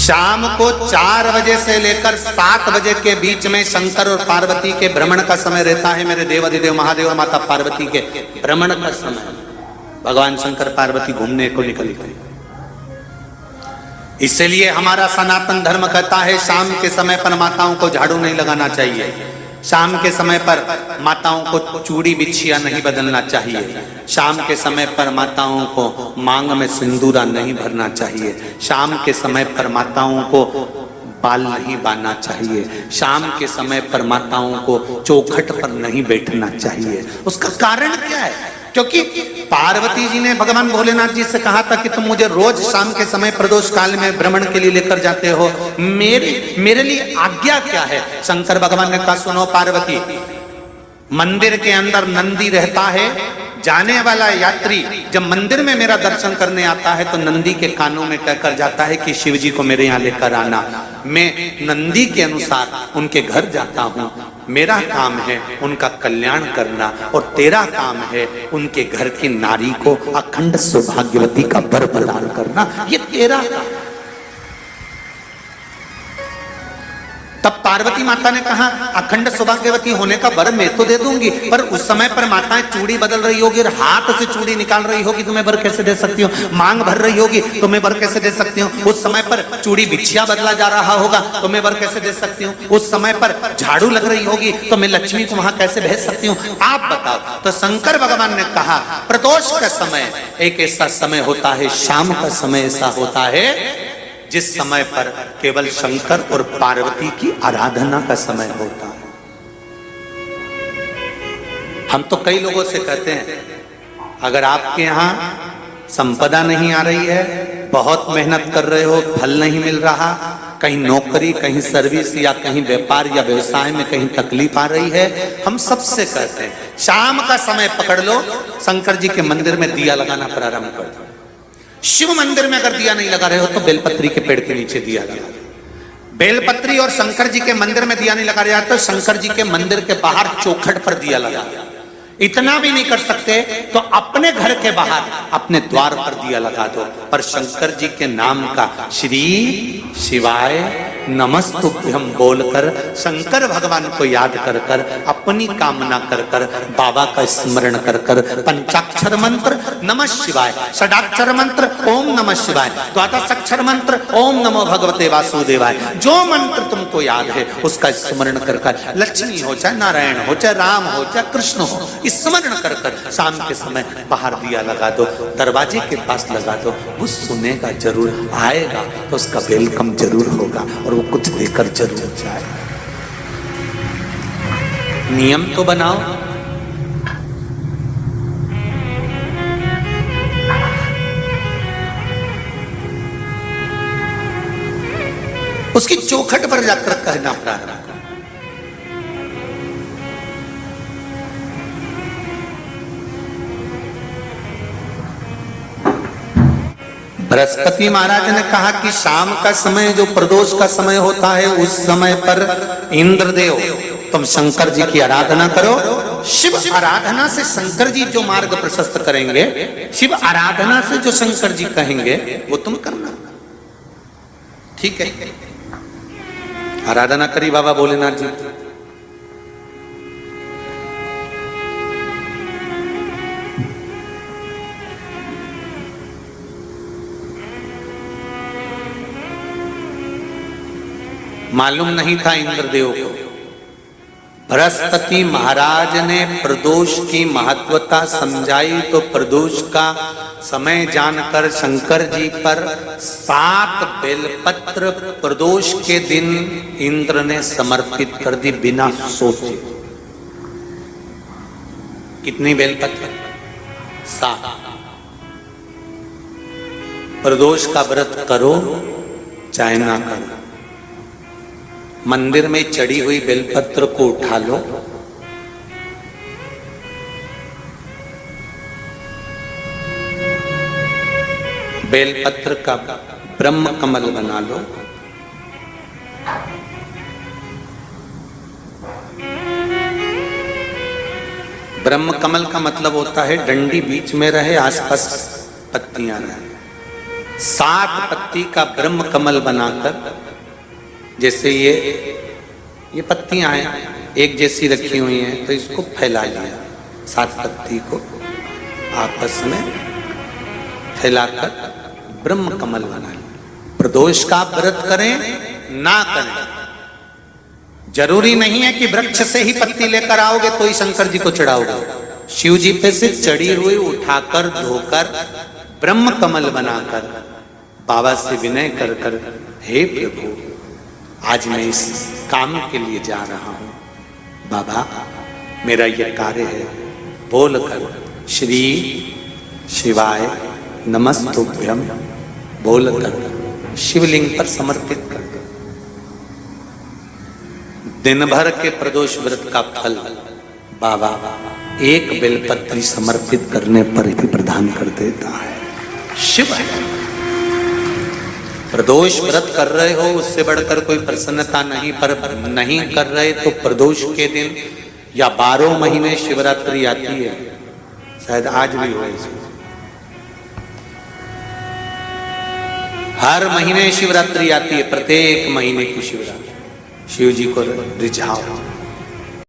शाम को 4 बजे से लेकर 7 बजे के बीच में शंकर और पार्वती के भ्रमण का समय रहता है। मेरे देव अधिदेव महादेव और माता पार्वती के भ्रमण का समय, भगवान शंकर पार्वती घूमने को निकल गए। इसलिए हमारा सनातन धर्म कहता है शाम के समय पर माताओं को झाड़ू नहीं लगाना चाहिए, शाम के समय पर माताओं को चूड़ी बिछिया नहीं बदलना चाहिए, शाम के समय पर माताओं को मांग में सिंदूरा नहीं भरना चाहिए, शाम के समय पर माताओं को बाल नहीं बांधना चाहिए, शाम के समय पर माताओं को चौखट पर नहीं बैठना चाहिए। उसका कारण क्या है? क्योंकि पार्वती जी ने भगवान भोलेनाथ जी से कहा था कि तुम मुझे रोज शाम के समय प्रदोष काल में भ्रमण के लिए लेकर जाते हो, मेरे लिए आज्ञा क्या है? शंकर भगवान ने कहा सुनो पार्वती, मंदिर के अंदर नंदी रहता है, जाने वाला यात्री जब मंदिर में मेरा दर्शन करने आता है तो नंदी के कानों में कहकर जाता है कि शिव जी को मेरे यहाँ लेकर आना। मैं नंदी के अनुसार उनके घर जाता हूँ, मेरा काम है उनका कल्याण करना और तेरा काम है उनके घर की नारी को अखंड सौभाग्यवती का वर प्रदान करना, ये तेरा काम। तब पार्वती माता ने कहा अखंड सौभाग्यवती होने का वर मैं तो दे दूंगी, पर उस समय पर माताएं चूड़ी बदल रही होगी, हाथ से चूड़ी निकाल रही होगी तो मैं वर कैसे दे सकती हूँ? मांग भर रही होगी तो मैं वर कैसे दे सकती हूँ? उस समय पर चूड़ी बिछिया बदला जा रहा होगा तो मैं वर कैसे दे सकती हूँ? उस समय पर झाड़ू लग रही होगी तो मैं लक्ष्मी को वहां कैसे भेज सकती हूँ? आप बताओ। तो शंकर भगवान ने कहा प्रदोष का समय एक ऐसा समय होता है, शाम का समय ऐसा होता है जिस समय पर केवल शंकर और पार्वती की आराधना का समय होता है। हम तो कई लोगों से कहते हैं अगर आपके यहां संपदा नहीं आ रही है, बहुत मेहनत कर रहे हो, फल नहीं मिल रहा, कहीं नौकरी, कहीं सर्विस या कहीं व्यापार या व्यवसाय में कहीं तकलीफ आ रही है, हम सबसे कहते हैं शाम का समय पकड़ लो, शंकर जी के मंदिर में दिया लगाना प्रारंभ कर दो। शिव मंदिर में अगर दिया नहीं लगा रहे हो तो बेलपत्री के पेड़ के नीचे दिया लगा। बेलपत्री और शंकर जी के मंदिर में दिया नहीं लगा रहा तो शंकर जी के मंदिर के बाहर चौखट पर दिया लगा। इतना भी नहीं कर सकते तो अपने घर के बाहर अपने द्वार पर दिया लगा दो, पर शंकर जी के नाम का श्री शिवाय नमस्तुभ्यम बोलकर शंकर भगवान को याद कर कर अपनी कामना कर कर बाबा का स्मरण कर कर पंचाक्षर मंत्र नमः शिवाय, षडाक्षर मंत्र ओम नमः शिवाय, द्वादशाक्षर मंत्र ओम नमो भगवते वासुदेवाय, जो मंत्र तुमको याद है उसका स्मरण कर कर लक्ष्मी हो चाहे नारायण हो चाहे राम हो चाहे कृष्ण हो, स्मरण कर कर शाम के समय बाहर दिया लगा दो, दरवाजे के पास लगा दो। वो सुनेगा जरूर, आएगा तो उसका वेलकम जरूर होगा और वो कुछ देकर जरूर जाएगा। नियम तो बनाओ। उसकी चौखट पर जाकर कहना प्रारंभ। बृहस्पति महाराज ने कहा कि शाम का समय जो प्रदोष का समय होता है उस समय पर इंद्रदेव तुम शंकर जी की आराधना करो। शिव आराधना से शंकर जी जो मार्ग प्रशस्त करेंगे, शिव आराधना से जो शंकर जी कहेंगे वो तुम करना। ठीक है, आराधना करी बाबा भोलेनाथ जी। मालूम नहीं था इंद्रदेव को। बृहस्पति महाराज ने प्रदोष की महत्वता समझाई तो प्रदोष का समय जानकर शंकर जी पर 7 बेलपत्र प्रदोष के दिन इंद्र ने समर्पित कर दी बिना सोचे। कितनी बेलपत्र? 7। प्रदोष का व्रत करो चाहे ना करो, मंदिर में चढ़ी हुई बेलपत्र को उठा लो, बेलपत्र का ब्रह्म कमल बना लो, ब्रह्म कमल का मतलब होता है डंडी बीच में रहे, आसपास पत्तियां रहे। 60 पत्ती का ब्रह्म कमल बनाकर, जैसे ये पत्तियां हैं एक जैसी रखी हुई हैं, तो इसको फैला लिया, 7 पत्ती को आपस में फैलाकर ब्रह्म कमल बना लिया। प्रदोष का व्रत करें ना करें, जरूरी नहीं है कि वृक्ष से ही पत्ती लेकर आओगे तो ही शंकर जी को चढ़ाओगे। शिव जी पे से चढ़ी हुई उठाकर धोकर ब्रह्म कमल बनाकर बाबा से विनय कर कर, हे प्रभु आज मैं इस काम के लिए जा रहा हूं, बाबा मेरा यह कार्य है, बोलकर श्री शिवाय नमस्तुभ्यम बोलकर शिवलिंग पर समर्पित कर दो। दिन भर के प्रदोष व्रत का फल बाबा एक बेलपत्री समर्पित करने पर ही प्रदान कर देता है। शिव है। प्रदोष व्रत कर रहे हो उससे बढ़कर कोई प्रसन्नता नहीं, पर नहीं कर रहे तो प्रदोष के दिन या 12 महीने शिवरात्रि आती है, शायद आज भी हो इसमें, हर महीने शिवरात्रि आती है, प्रत्येक महीने की शिवरात्रि। शिव जी को रिझाओ।